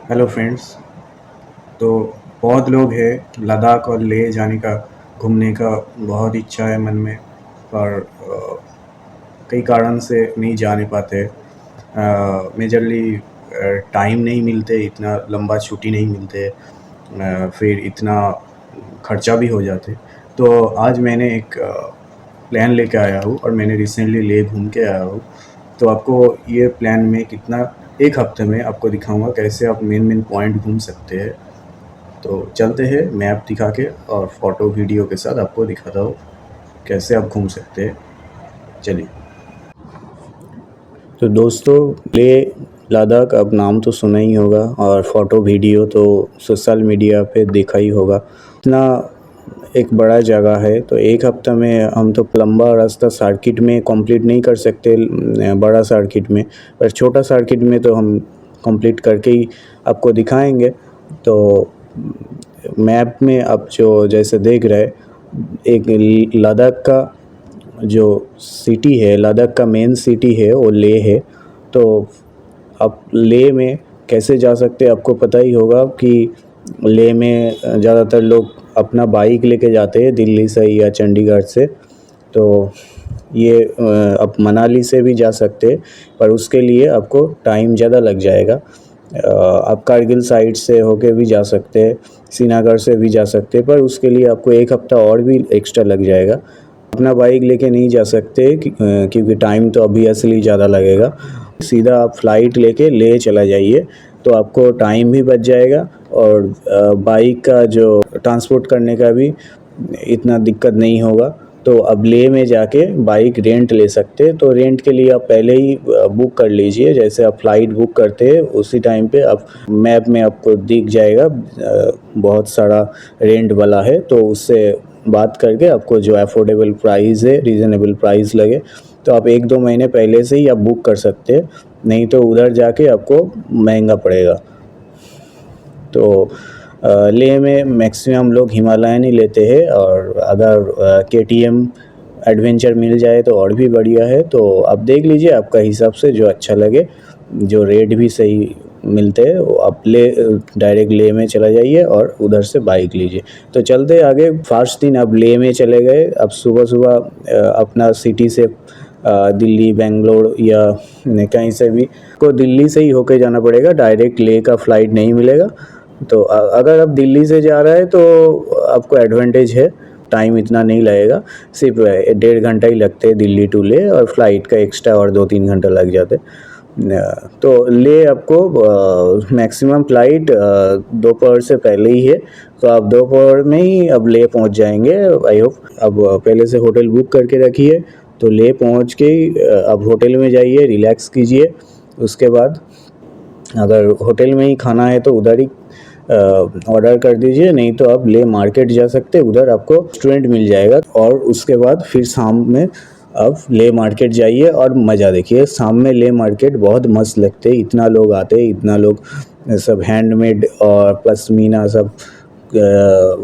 Hello friends. तो बहुत लोग हैं लद्दाख और लेह जाने का, घूमने का बहुत इच्छा है मन में, पर कई कारण से नहीं जा नहीं पाते। मेजरली टाइम नहीं मिलते, इतना लंबा छुट्टी नहीं मिलते, फिर इतना खर्चा भी हो जाते। तो आज मैंने एक प्लान लेके आया हूँ और मैंने रिसेंटली लेह घूम के आया हूँ। तो आपको ये प्लान में कितना, एक हफ्ते में आपको दिखाऊंगा कैसे आप मेन मेन पॉइंट घूम सकते हैं। तो चलते हैं मैप दिखा के और फ़ोटो वीडियो के साथ आपको दिखाता हूँ कैसे आप घूम सकते हैं। चलिए। तो दोस्तों, लेह लद्दाख अब नाम तो सुना ही होगा और फ़ोटो वीडियो तो सोशल मीडिया पे देखा ही होगा। इतना एक बड़ा जगह है, तो एक हफ्ता में हम तो लंबा रास्ता सर्किट में कंप्लीट नहीं कर सकते, बड़ा सर्किट में। पर छोटा सर्किट में तो हम कंप्लीट करके ही आपको दिखाएंगे। तो मैप में आप जो जैसे देख रहे, एक लद्दाख का जो सिटी है, लद्दाख का मेन सिटी है वो लेह है। तो आप लेह में कैसे जा सकते हैं, आपको पता ही होगा कि लेह में ज़्यादातर लोग अपना बाइक लेके जाते हैं दिल्ली से या चंडीगढ़ से। तो ये आप मनाली से भी जा सकते हैं, पर उसके लिए आपको टाइम ज़्यादा लग जाएगा। आप कारगिल साइड से होके भी जा सकते हैं, श्रीनगर से भी जा सकते हैं, पर उसके लिए आपको एक हफ़्ता और भी एक्स्ट्रा लग जाएगा। अपना बाइक लेके नहीं जा सकते क्योंकि टाइम तो ऑब्वियसली ज़्यादा लगेगा। सीधा आप फ़्लाइट लेके ले चला जाइए, तो आपको टाइम भी बच जाएगा और बाइक का जो ट्रांसपोर्ट करने का भी इतना दिक्कत नहीं होगा। तो अब लेह में जाके बाइक रेंट ले सकते हैं। तो रेंट के लिए आप पहले ही बुक कर लीजिए, जैसे आप फ़्लाइट बुक करते हैं उसी टाइम पे आप मैप में आपको दिख जाएगा बहुत सारा रेंट वाला है। तो उससे बात करके आपको जो अफोर्डेबल प्राइस है, रीज़नेबल प्राइस लगे, तो आप 1-2 महीने पहले से ही आप बुक कर सकते हैं, नहीं तो उधर जाके आपको महंगा पड़ेगा। तो लेह में मैक्सिमम लोग हिमालयन ही लेते हैं, और अगर केटीएम एडवेंचर मिल जाए तो और भी बढ़िया है। तो आप देख लीजिए आपका हिसाब से जो अच्छा लगे, जो रेट भी सही मिलते हैं वो आप डायरेक्ट लेह में चला जाइए और उधर से बाइक लीजिए। तो चलते आगे। फर्स्ट दिन आप लेह में चले गए, अब सुबह सुबह अपना सिटी से दिल्ली, बेंगलोर या कहीं से भी को दिल्ली से ही होके जाना पड़ेगा, डायरेक्ट लेह का फ़्लाइट नहीं मिलेगा। तो अगर आप दिल्ली से जा रहे हैं तो आपको एडवांटेज है, टाइम इतना नहीं लगेगा, सिर्फ 1.5 घंटा ही लगते हैं दिल्ली टू ले, और फ्लाइट का एक्स्ट्रा और 2-3 घंटा लग जाते। तो ले आपको मैक्सिमम फ़्लाइट दोपहर से पहले ही है, तो आप दोपहर में ही अब ले पहुंच जाएंगे आई होप। अब पहले से होटल बुक करके रखिए, तो ले पहुंच के ही अब होटल में जाइए, रिलैक्स कीजिए। उसके बाद अगर होटल में ही खाना है तो उधर ही ऑर्डर कर दीजिए, नहीं तो आप ले मार्केट जा सकते, उधर आपको रेस्टोरेंट मिल जाएगा। और उसके बाद फिर शाम में आप ले मार्केट जाइए और मज़ा देखिए। शाम में ले मार्केट बहुत मस्त लगते हैं, इतना लोग आते हैं, इतना लोग, सब हैंडमेड और पश्मीना सब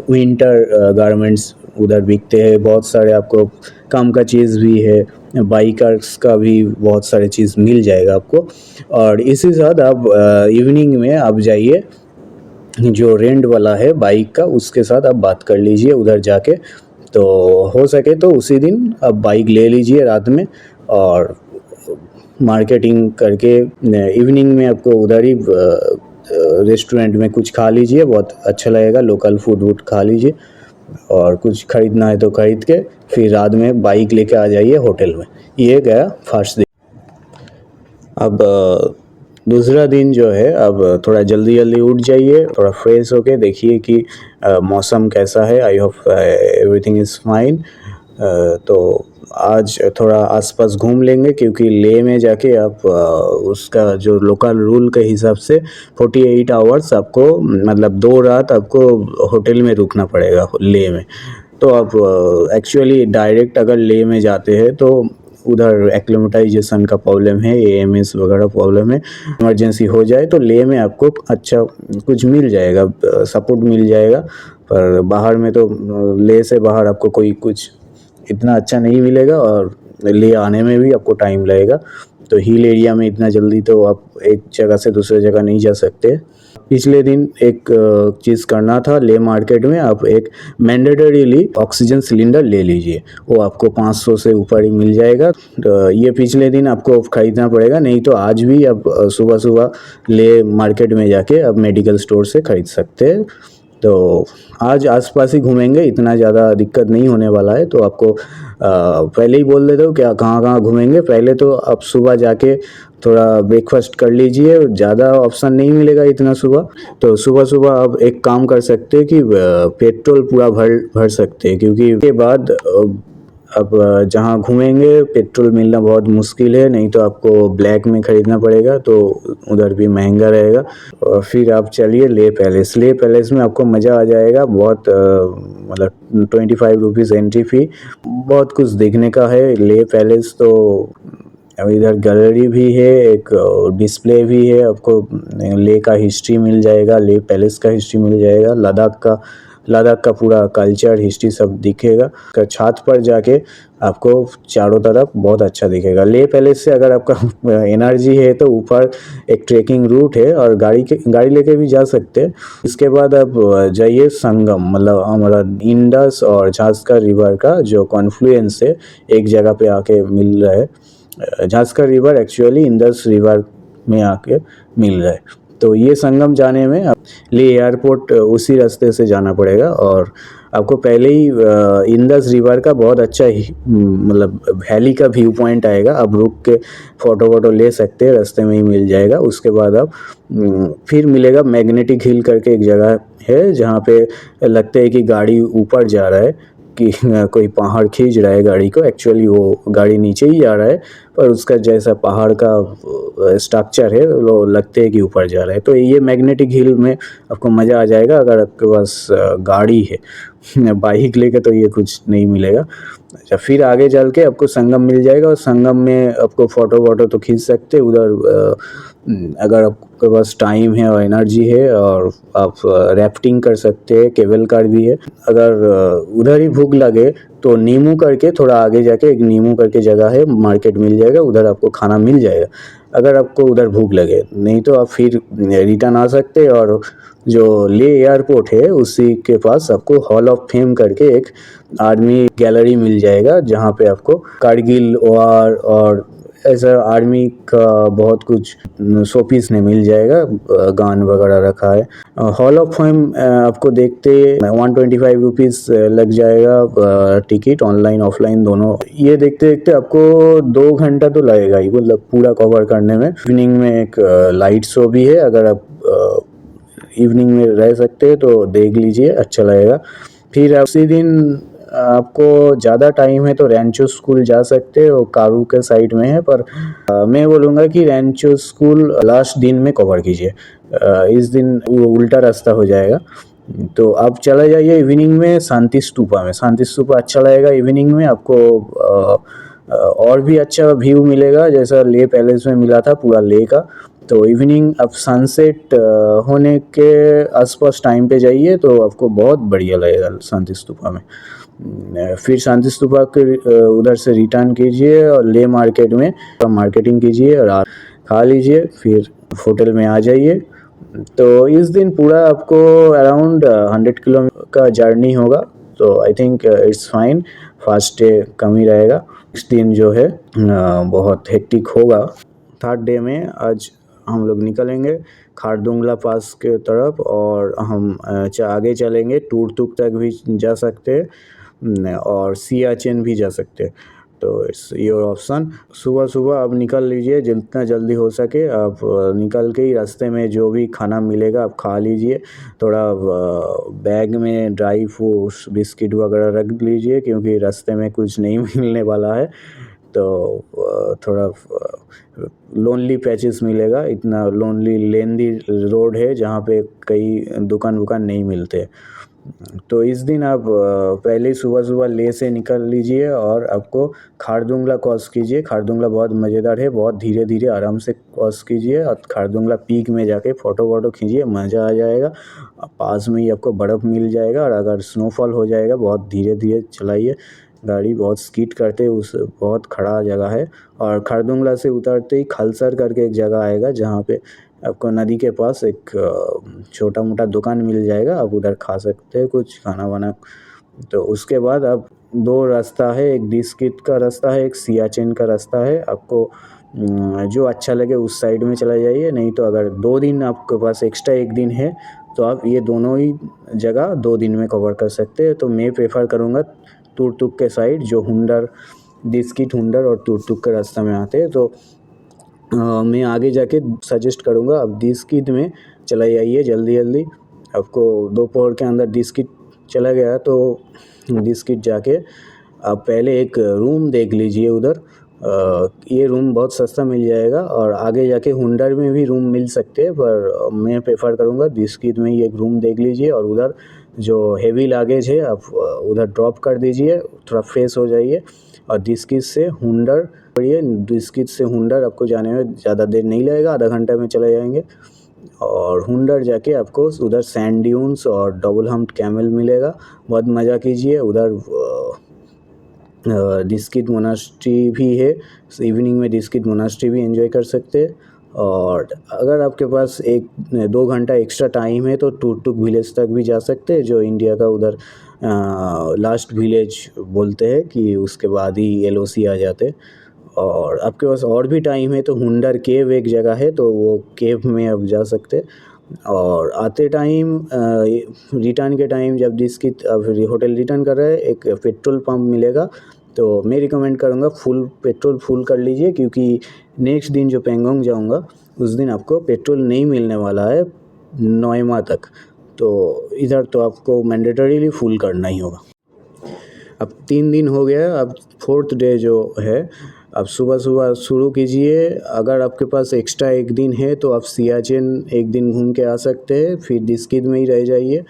विंटर गारमेंट्स उधर बिकते हैं। बहुत सारे आपको काम का चीज़ भी है, बाइकर्स का भी बहुत सारे चीज़ मिल जाएगा आपको। और इसी साथ आप इवनिंग में आप जाइए, जो रेंट वाला है बाइक का उसके साथ आप बात कर लीजिए उधर जाके। तो हो सके तो उसी दिन आप बाइक ले लीजिए रात में, और मार्केटिंग करके इवनिंग में आपको उधर ही रेस्टोरेंट में कुछ खा लीजिए, बहुत अच्छा लगेगा। लोकल फूड वूड खा लीजिए, और कुछ ख़रीदना है तो ख़रीद के फिर रात में बाइक लेके आ जाइए होटल में। ये गया फर्स्ट दिन। अब दूसरा दिन जो है, अब थोड़ा जल्दी जल्दी उठ जाइए, थोड़ा फ्रेश होके देखिए कि मौसम कैसा है। I hope everything is fine. तो आज थोड़ा आसपास घूम लेंगे, क्योंकि लेह में जाके आप उसका जो लोकल रूल के हिसाब से 48 आवर्स आपको, मतलब 2 रात आपको होटल में रुकना पड़ेगा लेह में। तो आप एक्चुअली डायरेक्ट अगर लेह में जाते हैं तो उधर एक्लेमेटाइजेशन का प्रॉब्लम है, एएमएस वगैरह प्रॉब्लम है। इमरजेंसी हो जाए तो लेह में आपको अच्छा कुछ मिल जाएगा, सपोर्ट मिल जाएगा। पर बाहर में तो लेह से बाहर आपको कोई कुछ इतना अच्छा नहीं मिलेगा, और ले आने में भी आपको टाइम लगेगा। तो हिल एरिया में इतना जल्दी तो आप एक जगह से दूसरे जगह नहीं जा सकते। पिछले दिन एक चीज़ करना था, ले मार्केट में आप एक मैंडेटरीली ऑक्सीजन सिलेंडर ले लीजिए, वो आपको 500 से ऊपर ही मिल जाएगा। तो ये पिछले दिन आपको ख़रीदना पड़ेगा, नहीं तो आज भी आप सुबह सुबह ले मार्केट में जाके आप मेडिकल स्टोर से ख़रीद सकते हैं। तो आज आसपास ही घूमेंगे, इतना ज़्यादा दिक्कत नहीं होने वाला है। तो आपको पहले ही बोल देता हूँ क्या कहाँ कहाँ घूमेंगे। पहले तो आप सुबह जाके थोड़ा ब्रेकफास्ट कर लीजिए, ज़्यादा ऑप्शन नहीं मिलेगा इतना सुबह। तो सुबह सुबह आप एक काम कर सकते हैं कि पेट्रोल पूरा भर सकते हैं, क्योंकि उसके बाद अब जहाँ घूमेंगे पेट्रोल मिलना बहुत मुश्किल है, नहीं तो आपको ब्लैक में ख़रीदना पड़ेगा, तो उधर भी महंगा रहेगा। और फिर आप चलिए ले पैलेस में आपको मज़ा आ जाएगा। बहुत मतलब 25 रुपीज़ एंट्री फ़ी, बहुत कुछ देखने का है ले पैलेस। तो अब इधर गैलरी भी है, एक डिस्प्ले भी है, आपको ले का हिस्ट्री मिल जाएगा, ले पैलेस का हिस्ट्री मिल जाएगा, लद्दाख का पूरा कल्चर हिस्ट्री सब दिखेगा। छत पर जाके आपको चारों तरफ बहुत अच्छा दिखेगा। ले पैलेस से अगर आपका एनर्जी है तो ऊपर एक ट्रेकिंग रूट है और गाड़ी लेके भी जा सकते हैं। इसके बाद आप जाइए संगम, मतलब हमारा इंडस और झांस्कर रिवर का जो कॉन्फ्लुएंस है एक जगह पे आके मिल रहा है। Zanskar river actually Indus river में आके मिल रहा है। तो ये संगम जाने में ले एयरपोर्ट उसी रास्ते से जाना पड़ेगा, और आपको पहले ही इंडस रिवर का बहुत अच्छा ही मतलब वैली का व्यू पॉइंट आएगा। आप रुक के फ़ोटो ले सकते हैं, रास्ते में ही मिल जाएगा। उसके बाद आप फिर मिलेगा मैग्नेटिक हिल करके एक जगह है, जहाँ पे लगता है कि गाड़ी ऊपर जा रहा है, कि कोई पहाड़ खींच रहा है गाड़ी को। एक्चुअली वो गाड़ी नीचे ही जा रहा है, पर उसका जैसा पहाड़ का स्ट्रक्चर है वो लगते है कि ऊपर जा रहा है। तो ये मैग्नेटिक हिल में आपको मज़ा आ जाएगा अगर आपके पास गाड़ी है। बाइक लेके तो ये कुछ नहीं मिलेगा। अच्छा, फिर आगे चल के आपको संगम मिल जाएगा, और संगम में आपको फ़ोटो तो खींच सकते हैं उधर। अगर आपके पास टाइम है और एनर्जी है, और आप राफ्टिंग कर सकते हैं, केबल कार भी है। अगर उधर ही भूख लगे तो नीमू करके थोड़ा आगे जाके एक नीमू करके जगह है, मार्केट मिल जाएगा, उधर आपको खाना मिल जाएगा अगर आपको उधर भूख लगे। नहीं तो आप फिर रिटर्न आ सकते हैं, और जो ले एयरपोर्ट है उसी के पास आपको हॉल ऑफ फेम करके एक आर्मी गैलरी मिल जाएगा, जहाँ पे आपको कारगिल वॉर और ऐसा आर्मी का बहुत कुछ शोपीस में मिल जाएगा, गान वगैरह रखा है। हॉल ऑफ फेम आपको देखते 125 रुपीज़ लग जाएगा टिकट, ऑनलाइन ऑफलाइन दोनों। ये देखते देखते आपको 2 घंटा तो लगेगा ही, मतलब पूरा कवर करने में। इवनिंग में एक लाइट शो भी है, अगर आप इवनिंग में रह सकते हैं तो देख लीजिए, अच्छा लगेगा। फिर उसी दिन आपको ज़्यादा टाइम है तो रैंचो स्कूल जा सकते हो, कारू के साइड में है। पर मैं बोलूँगा कि रैंचो स्कूल लास्ट दिन में कवर कीजिए, इस दिन वो उल्टा रास्ता हो जाएगा। तो आप चला जाइए इवनिंग में शांति स्तूपा में। शांति स्तूपा अच्छा लगेगा इवनिंग में, आपको और भी अच्छा व्यू मिलेगा जैसा ले पैलेस में मिला था पूरा ले का। तो इवनिंग आप सनसेट होने के आसपास टाइम पे जाइए तो आपको बहुत बढ़िया लगेगा शांति स्तूपा में। फिर शांति स्तूपा के उधर से रिटर्न कीजिए और ले मार्केट में मार्केटिंग कीजिए और खा लीजिए, फिर होटल में आ जाइए। तो इस दिन पूरा आपको अराउंड 100 किलोमीटर का जर्नी होगा, तो I think it's fine. First day कम ही रहेगा, नेक्स्ट दिन जो है बहुत हेक्टिक होगा। थर्ड डे में आज हम लोग निकलेंगे खारदुंगला पास के तरफ, और हम आगे चलेंगे, टूरतुक तक भी जा सकते हैं और सियाचिन भी जा सकते हैं। तो इट्स योर ऑप्शन। सुबह सुबह आप निकल लीजिए, जितना जल्दी हो सके आप निकल के ही रास्ते में जो भी खाना मिलेगा आप खा लीजिए। थोड़ा बैग में ड्राई फ्रूट्स बिस्किट वगैरह रख लीजिए, क्योंकि रास्ते में कुछ नहीं मिलने वाला है। तो थोड़ा लोनली पैचेस मिलेगा, इतना लोनली लेंदी रोड है जहाँ पे कई दुकान नहीं मिलते। तो इस दिन आप पहले सुबह सुबह ले से निकल लीजिए और आपको खारदुंगला क्रॉस कीजिए। खारदुंगला बहुत मज़ेदार है, बहुत धीरे धीरे आराम से क्रॉस कीजिए और खारदुंगला पीक में जाके फ़ोटो खींचिए, मज़ा आ जाएगा। पास में ही आपको बर्फ़ मिल जाएगा, और अगर स्नोफॉल हो जाएगा बहुत धीरे धीरे चलाइए, गाड़ी बहुत स्किड करते, उस बहुत खड़ा जगह है। और खरदुंगला से उतरते ही खलसर करके एक जगह आएगा, जहाँ पे आपको नदी के पास एक छोटा मोटा दुकान मिल जाएगा, आप उधर खा सकते हैं कुछ खाना वाना। तो उसके बाद आप दो रास्ता है, एक डिस्किट का रास्ता है, एक सियाचिन का रास्ता है। आपको जो अच्छा लगे उस साइड में चला जाइए, नहीं तो अगर 2 दिन आपके पास एक्स्ट्रा एक दिन है तो आप ये दोनों ही जगह 2 दिन में कवर कर सकते हैं। तो मैं प्रेफर करूँगा तुरतुक के साइड, जो हुंडर, डिस्किट, हुंडर और तुरतुक के रास्ते में आते हैं। तो मैं आगे जाके सजेस्ट करूँगा आप डिस्किट में चला जाइए जल्दी जल्दी। आपको दोपहर के अंदर डिस्किट चला गया तो डिस्किट जाके आप पहले एक रूम देख लीजिए उधर। ये रूम बहुत सस्ता मिल जाएगा, और आगे जाके हुंडर में भी रूम मिल सकते हैं, पर मैं प्रेफर करूँगा डिस्किट में ही एक रूम देख लीजिए। और उधर जो हेवी लागेज है आप उधर ड्रॉप कर दीजिए, थोड़ा फ्रेश हो जाइए। और डिस्किट से हुंडर बढ़िए, डिस्किट से हुंडर आपको जाने में ज़्यादा देर नहीं लगेगा, आधा घंटा में चले जाएंगे। और हुंडर जाके आपको उधर सैंड ड्यून्स और डबल हम्प्ड कैमल मिलेगा, बहुत मज़ा कीजिए उधर। डिस्किट मोनास्ट्री भी है, इवनिंग में डिस्किट मोनास्ट्री भी एंजॉय कर सकते हैं। और अगर आपके पास 1-2 घंटा एक्स्ट्रा टाइम है तो टुकटुक विलेज तक भी जा सकते हैं, जो इंडिया का उधर लास्ट विलेज बोलते हैं, कि उसके बाद ही LOC आ जाते। और आपके पास और भी टाइम है तो हुंडर केव एक जगह है, तो वो केव में आप जा सकते। और आते टाइम रिटर्न के टाइम जब डिस्किट होटल रिटर्न कर रहे हैं, एक पेट्रोल पंप मिलेगा, तो मैं रिकमेंड करूँगा पेट्रोल फुल कर लीजिए, क्योंकि नेक्स्ट दिन जो पेंगोंग जाऊँगा उस दिन आपको पेट्रोल नहीं मिलने वाला है नोएमा तक। तो इधर तो आपको मैंडेटरीली फुल करना ही होगा। अब 3 दिन हो गया, अब 4th डे जो है, आप सुबह सुबह शुरू कीजिए। अगर आपके पास एक्स्ट्रा एक दिन है तो आप सियाचिन एक दिन घूम के आ सकते हैं, फिर डिस्किट में ही रह जाइए।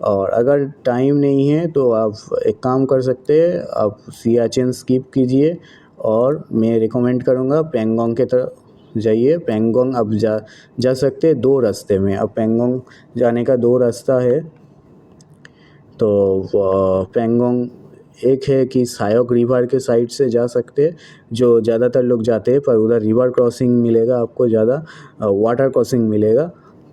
और अगर टाइम नहीं है तो आप एक काम कर सकते हैं, आप सियाचिन स्किप कीजिए, और मैं रिकमेंड करूँगा पेंगोंग के तरफ जाइए। पेंगोंग आप जा सकते हैं 2 रास्ते में। अब पेंगोंग जाने का 2 रास्ता है। तो पेंगोंग एक है कि सायोक रिवर के साइड से जा सकते हैं, जो ज़्यादातर लोग जाते हैं, पर उधर रिवर क्रॉसिंग मिलेगा आपको, ज़्यादा वाटर क्रॉसिंग मिलेगा,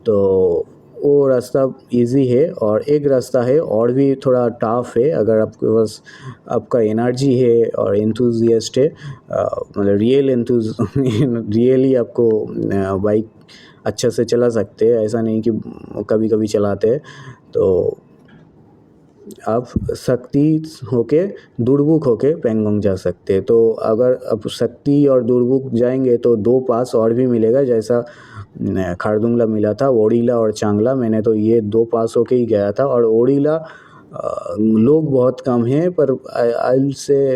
तो वो रास्ता इजी है। और एक रास्ता है और भी थोड़ा टफ है, अगर आपके पास आपका एनर्जी है और एंथुजियास्ट है, मतलब रियली आपको बाइक अच्छा से चला सकते हैं, ऐसा नहीं कि कभी कभी चलाते हैं। तो आप शक्ति होके दुरबुक होके पेंगोंग जा सकते हैं। तो अगर आप शक्ति और दुरबुक जाएंगे तो 2 पास और भी मिलेगा, जैसा खारदुंगला मिला था, ओडिला और चांगला। मैंने तो ये 2 पास होके ही गया था। और ओडिला लोग बहुत कम हैं, पर I will say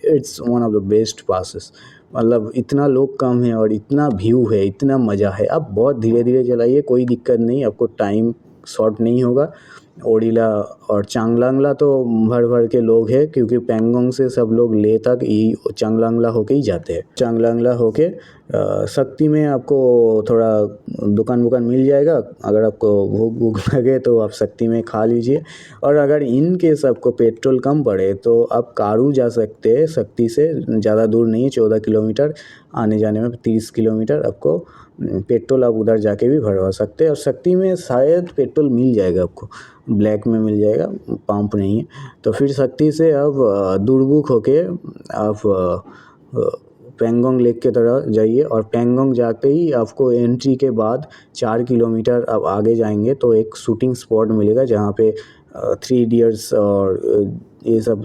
it's one of the best passes. मतलब इतना लोग कम है और इतना व्यू है, इतना मज़ा है। आप बहुत धीरे धीरे चलाइए, कोई दिक्कत नहीं, आपको टाइम शॉर्ट नहीं होगा। ओडिला और चांगलांगला तो भर भर के लोग हैं, क्योंकि पेंगोंग से सब लोग ले तक ही चांगलांगला होके ही जाते हैं। चांगलांगला होके शक्ति में आपको थोड़ा दुकान वुकान मिल जाएगा, अगर आपको भूख भूख लगे तो आप शक्ति में खा लीजिए। और अगर इन केस आपको पेट्रोल कम पड़े तो आप कारू जा सकते हैं, शक्ति से ज़्यादा दूर नहीं है, 14 किलोमीटर, आने जाने में 30 किलोमीटर। आपको पेट्रोल आप उधर जाके भी भरवा सकते हैं। और शक्ति में शायद पेट्रोल मिल जाएगा आपको, ब्लैक में मिल जाएगा, पंप नहीं है। तो फिर शक्ति से आप दुरबुक होके आप पेंगोंग लेक के तरफ जाइए। और पेंगोंग जाते ही आपको एंट्री के बाद 4 किलोमीटर आप आगे जाएंगे तो एक शूटिंग स्पॉट मिलेगा, जहाँ पे 3 इडियट्स और ये सब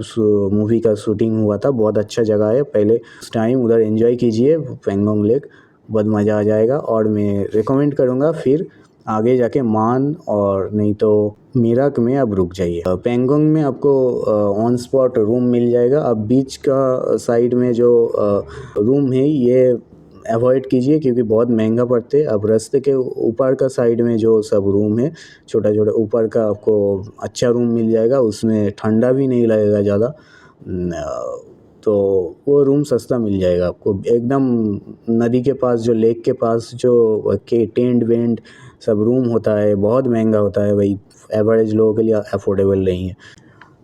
मूवी का शूटिंग हुआ था। बहुत अच्छा जगह है, पहले उस टाइम उधर एंजॉय कीजिए पेंगोंग लेक, बहुत मज़ा आ जाएगा। और मैं रिकमेंड करूँगा फिर आगे जाके मान और नहीं तो मीरक में आप रुक जाइए। पेंगोंग में आपको ऑन स्पॉट रूम मिल जाएगा। अब बीच का साइड में जो रूम है ये अवॉइड कीजिए, क्योंकि बहुत महंगा पड़ते हैं। अब रास्ते के ऊपर का साइड में जो सब रूम है, छोटा छोटा ऊपर का, आपको अच्छा रूम मिल जाएगा, उसमें ठंडा भी नहीं लगेगा ज़्यादा। तो वो रूम सस्ता मिल जाएगा आपको, एकदम नदी के पास, जो लेक के पास जो के टेंट वेंट सब रूम होता है, बहुत महंगा होता है भाई, एवरेज लोगों के लिए अफोर्डेबल नहीं है।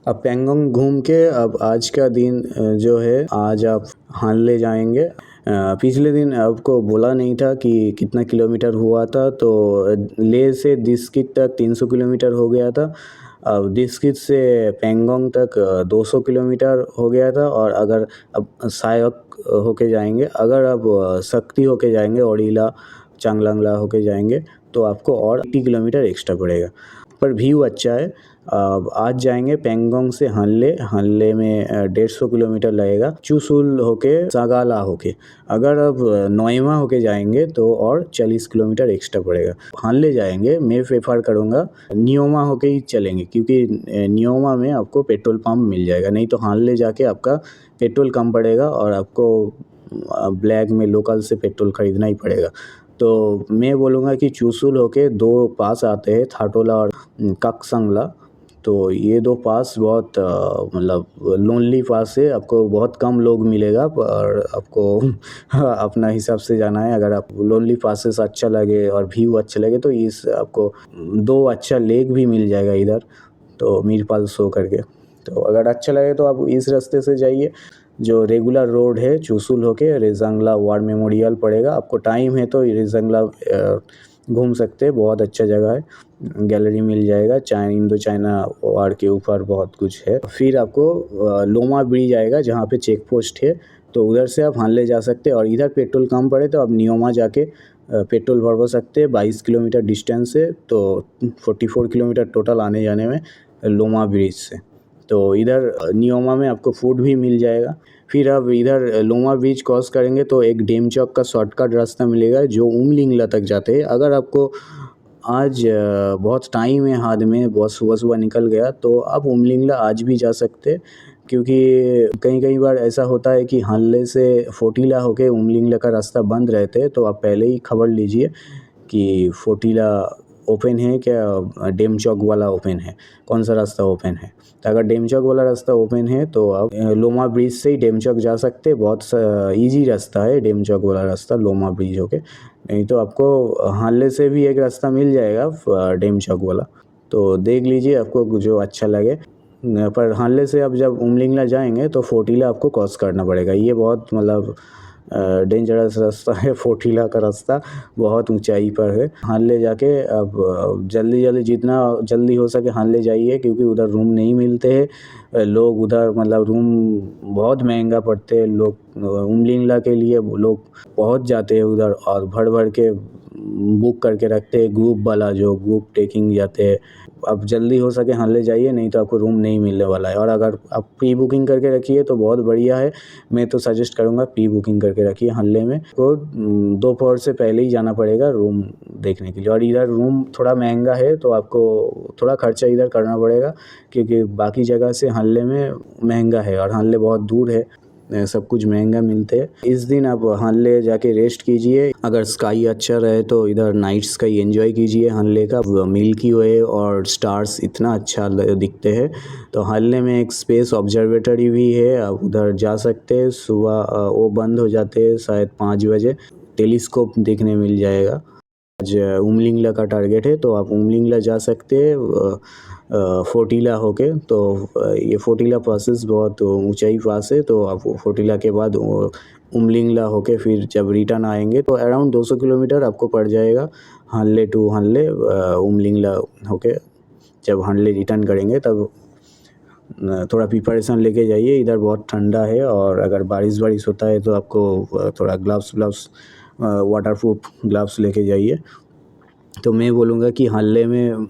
अब पेंगोंग घूम के अब आज का दिन जो है आज आप हानले जाएंगे। पिछले दिन आपको बोला नहीं था कि कितना किलोमीटर हुआ था, तो ले से दिस्कित तक 300 किलोमीटर हो गया था। अब दिस्कित से पेंगोंग तक 200 किलोमीटर हो गया था। और अगर अब सायक होके जाएंगे, अगर आप शक्ति होके जाएंगे, ओडिला चांगलांगला होके जाएंगे तो आपको और 80 किलोमीटर एक्स्ट्रा पड़ेगा। पर व्यू अच्छा है। अब आज जाएंगे पेंगोंग से हानले, हानले में 150 किलोमीटर लगेगा, चुशुल होके सागाला होके। अगर अब नोएमा होके जाएंगे तो और 40 किलोमीटर एक्स्ट्रा पड़ेगा। हानले जाएंगे मैं प्रेफर करूँगा नियोमा होके ही चलेंगे, क्योंकि नियोमा में आपको पेट्रोल पंप मिल जाएगा। नहीं तो हानले जाके आपका पेट्रोल कम पड़ेगा और आपको ब्लैक में लोकल से पेट्रोल खरीदना ही पड़ेगा। तो मैं बोलूँगा कि चुशुल होके 2 पास आते हैं, थाटोला और काकसंगला। तो ये 2 पास बहुत मतलब लोनली पास है, आपको बहुत कम लोग मिलेगा और आपको अपना हिसाब से जाना है। अगर आप लोनली पासेस अच्छा लगे और व्यू अच्छा लगे तो इस आपको 2 अच्छा लेक भी मिल जाएगा इधर, तो मीरपाल शो करके। तो अगर अच्छा लगे तो आप इस रास्ते से जाइए, जो रेगुलर रोड है चुशुल होके रेजांगला वार मेमोरियल पड़ेगा। आपको टाइम है तो रेजांगला घूम सकते हैं, बहुत अच्छा जगह है, गैलरी मिल जाएगा, इंडो चाइना वार के ऊपर बहुत कुछ है। फिर आपको लोमा ब्रिज आएगा जहाँ पे चेक पोस्ट है, तो उधर से आप हानले जा सकते हैं। और इधर पेट्रोल कम पड़े तो आप नियोमा जाके पेट्रोल भरवा सकते हैं। 22 किलोमीटर डिस्टेंस है, तो 44 किलोमीटर टोटल आने जाने में लोमा ब्रिज से। तो इधर नियोमा में आपको फूड भी मिल जाएगा। फिर आप इधर लोमा ब्रिज क्रॉस करेंगे तो एक डेमचौक का शॉर्टकट रास्ता मिलेगा जो उमलिंगला तक जाते हैं। अगर आपको आज बहुत टाइम है हाथ में, बहुत सुबह सुबह निकल गया, तो आप उमलिंगला आज भी जा सकते हैं। क्योंकि कई बार ऐसा होता है कि हानले से फोटीला होके उमलिंगला का रास्ता बंद रहते हैं, तो आप पहले ही खबर लीजिए कि फोटीला ओपन है क्या, डेमचौक वाला ओपन है, कौन सा रास्ता ओपन है। तो अगर डेमचौक वाला रास्ता ओपन है तो आप लोमा ब्रिज से ही डेमचौक जा सकते हैं। बहुत ईजी रास्ता है डेमचौक वाला रास्ता लोमा ब्रिज होके। नहीं तो आपको हानले से भी एक रास्ता मिल जाएगा डेमचौक वाला, तो देख लीजिए आपको जो अच्छा लगे। पर हानले से आप जब उमलिंगला जाएंगे तो फोटीला आपको क्रॉस करना पड़ेगा। ये बहुत मतलब डेंजरस रास्ता है, फोटीला का रास्ता बहुत ऊंचाई पर है। हानले जाके अब जल्दी जितना जल्दी हो सके हानले जाइए, क्योंकि उधर रूम नहीं मिलते हैं। लोग उधर मतलब रूम बहुत महंगा पड़ते हैं। लोग उमलिंगला के लिए लोग पहुंच जाते हैं उधर और भर भर के बुक करके रखते हैं, ग्रुप वाला जो ग्रुप ट्रेकिंग जाते हैं। अब जल्दी हो सके हानले जाइए, नहीं तो आपको रूम नहीं मिलने वाला है। और अगर आप प्री बुकिंग करके रखिए तो बहुत बढ़िया है। मैं तो सजेस्ट करूँगा प्री बुकिंग करके रखिए हानले में। तो दोपहर से पहले ही जाना पड़ेगा रूम देखने के लिए। और इधर रूम थोड़ा महंगा है, तो आपको थोड़ा खर्चा इधर करना पड़ेगा, क्योंकि बाकी जगह से हानले में महंगा है और हानले बहुत दूर है, सब कुछ महंगा मिलते हैं। इस दिन आप हानले जाके रेस्ट कीजिए। अगर स्काई अच्छा रहे तो इधर नाइट स्काई एंजॉय कीजिए। हानले का मिल्की वे और स्टार्स इतना अच्छा दिखते हैं। तो हानले में एक स्पेस ऑब्जर्वेटरी भी है, आप उधर जा सकते हैं। सुबह वो बंद हो जाते हैं शायद 5 बजे, टेलीस्कोप देखने मिल जाएगा। आज उमलिंगला का टारगेट है, तो आप उमलिंगला जा सकते हैं फोटीला होके। तो ये फोटीला पासेस बहुत ऊंचाई पास है, तो आप फोटीला के बाद उमलिंगला होके फिर जब रिटर्न आएंगे तो अराउंड 200 किलोमीटर आपको पड़ जाएगा हानले टू हानले। उमलिंगला होके जब हानले रिटर्न करेंगे तब थोड़ा प्रिपरेशन लेके जाइए, इधर बहुत ठंडा है। और अगर बारिश होता है तो आपको थोड़ा ग्लव्स वाटरप्रूफ ग्लव्स लेके जाइए। तो मैं बोलूँगा कि हानले में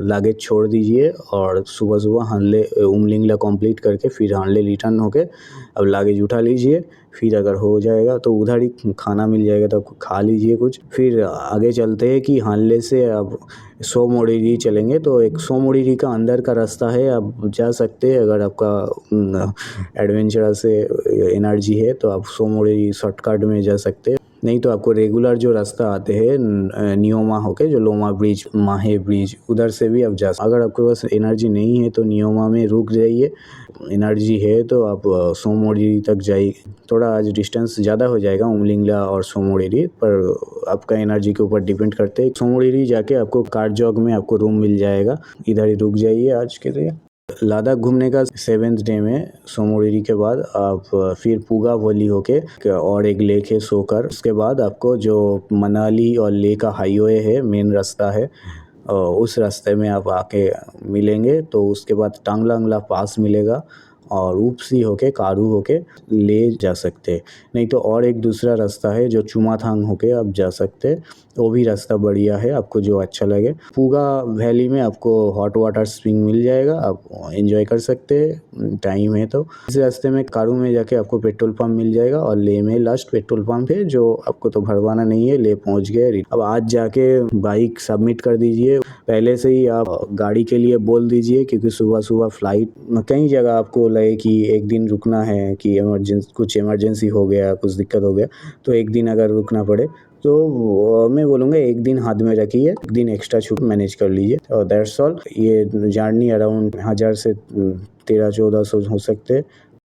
लागेज छोड़ दीजिए और सुबह हानले उमलिंगला कंप्लीट करके फिर हानले रिटर्न होके अब लागेज उठा लीजिए। फिर अगर हो जाएगा तो उधर ही खाना मिल जाएगा तो खा लीजिए कुछ। फिर आगे चलते हैं कि हानले से अब सोमोरिरी चलेंगे। तो एक सोमोरिरी का अंदर का रास्ता है, आप जा सकते हैं। अगर आपका एडवेंचरस एनर्जी है तो आप सोमोरिरी शॉर्टकट में जा सकते हैं। नहीं तो आपको रेगुलर जो रास्ता आते हैं नियोमा होके, जो लोमा ब्रिज माहे ब्रिज, उधर से भी आप जा सकते। अगर आपके पास एनर्जी नहीं है तो नियोमा में रुक जाइए, एनर्जी है तो आप सोमोरिरी तक जाइए। थोड़ा आज डिस्टेंस ज़्यादा हो जाएगा उमलिंगला और सोमोरिरी, पर आपका एनर्जी के ऊपर डिपेंड करते हैं। सोमोरिरी जाके आपको कारजोग में आपको रूम मिल जाएगा, इधर ही रुक जाइए आज के लिए। लद्दाख घूमने का 7th डे में सोमोरिरी के बाद आप फिर पूगा वैली होके और एक लेक है सोकर, उसके बाद आपको जो मनाली और लेह का हाईवे है, मेन रास्ता है, उस रास्ते में आप आके मिलेंगे। तो उसके बाद टांगलांगला पास मिलेगा और ऊपसी होके कारू होके ले जा सकते। नहीं तो और एक दूसरा रास्ता है जो चुमाथांग होके आप जा सकते, वो भी रास्ता बढ़िया है, आपको जो अच्छा लगे। पूगा वैली में आपको हॉट वाटर स्प्रिंग मिल जाएगा, आप एंजॉय कर सकते हैं टाइम है तो। इस रास्ते में कारू में जाके आपको पेट्रोल पंप मिल जाएगा और लेह में लास्ट पेट्रोल पंप है जो आपको तो भरवाना नहीं है, लेह पहुंच गए। अब आज जाके बाइक सबमिट कर दीजिए, पहले से ही आप गाड़ी के लिए बोल दीजिए, क्योंकि सुबह सुबह फ्लाइट कई जगह आपको लगे कि एक दिन रुकना है कि कुछ इमरजेंसी हो गया, कुछ दिक्कत हो गया, तो एक दिन अगर रुकना पड़े तो मैं बोलूँगा एक दिन हाथ में रखिए, एक दिन एक्स्ट्रा छूट मैनेज कर लीजिए और दैट्स ऑल। ये जर्नी अराउंड 1000 से 1300-1400 हो सकते हैं।